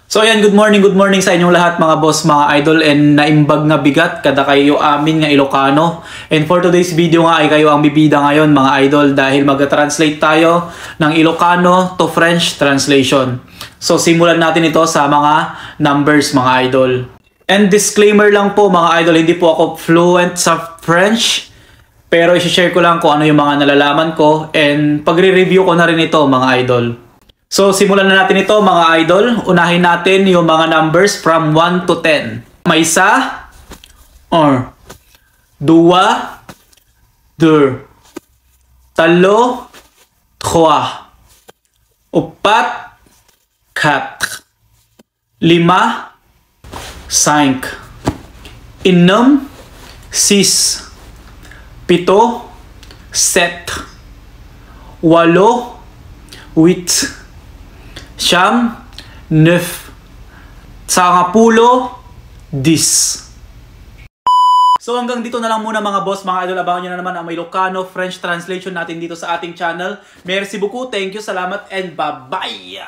So ayan, good morning sa inyong lahat mga boss, mga idol, and naimbag nga bigat kada kayo amin nga Ilocano. And for today's video nga ay kayo ang bibida ngayon mga idol dahil mag-translate tayo ng Ilocano to French translation. So simulan natin ito sa mga numbers mga idol. And disclaimer lang po mga idol, hindi po ako fluent sa French, pero i-share ko lang kung ano yung mga nalalaman ko and pagre-review ko na rin ito mga idol. So, simulan na natin ito mga idol. Unahin natin yung mga numbers from 1 to 10. May isa, or, dua, deux, talo, trois, upat, quatre, lima, cinq, inom, six, pito, sept, walo, huit, siyam, neuf, sangapulo, dis. So hanggang dito na lang muna mga boss, mga idol. Abangan nyo na naman ang Ilocano French translation natin dito sa ating channel. Merci beaucoup, thank you, salamat, and bye-bye!